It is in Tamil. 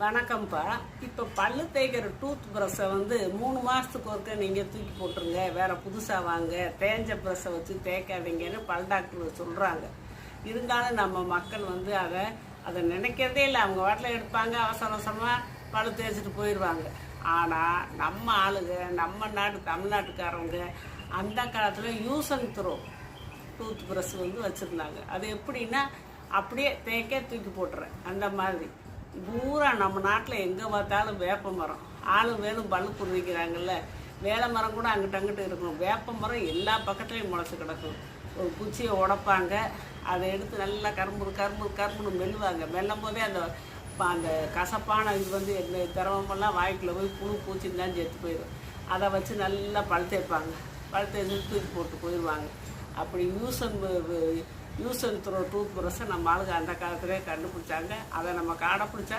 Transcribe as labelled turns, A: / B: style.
A: வணக்கம்ப்பா. இப்போ பல்லு தேய்க்கிற டூத் ப்ரஷ்ஷை 3 மாதத்துக்கு ஒருக்க நீங்கள் தூக்கி போட்டுருங்க, வேறு புதுசாக வாங்க, தேஞ்ச ப்ரஷ்ஷை வச்சு தேய்க்காதீங்கன்னு பல் டாக்டர் சொல்கிறாங்க. இருந்தாலும் நம்ம மக்கள் அதை நினைக்கிறதே இல்லை. அவங்க வாட்டில் எடுப்பாங்க, அவசர அவசரமாக பல்லு தேய்ச்சிட்டு போயிடுவாங்க. ஆனால் நம்ம ஆளுங்க, நம்ம நாடு தமிழ்நாட்டுக்காரவங்க அந்த காலத்தில் use and throw tooth brush வச்சுருந்தாங்க. அது எப்படின்னா அப்படியே தேய்க்க தூக்கி போட்டுறேன். அந்த மாதிரி பூரா நம்ம நாட்டில் எங்கே பார்த்தாலும் வேப்ப மரம், ஆளும் வேணும் பல்லு புரிவிக்கிறாங்கல்ல, வேலை மரம் கூட அங்கிட்ட அங்கிட்ட இருக்கும். வேப்ப மரம் எல்லா பக்கத்துலேயும் முளைச்சி கிடக்கும். ஒரு குச்சியை உடைப்பாங்க, அதை எடுத்து நல்லா கரும்புன்னு மெல்லுவாங்க. மெல்லும் போதே அந்த கசப்பான இது என்ன திரவமெல்லாம் வாய்க்குள்ளே போய் புழு பூச்சின்னு தான் செத்து போயிடும். அதை வச்சு நல்லா பல் தேய்ப்பாங்க. பல் தேய்ச்சி தூக்கி போட்டு போயிடுவாங்க. அப்படி யூஸ் அண்ட் த்ரோ டூத் ப்ரஷ்ஷை நம்ம ஆளுங்க அந்த காலத்திலே கண்டுபிடிச்சாங்க. அதை நம்ம கடைப்பிடிச்சா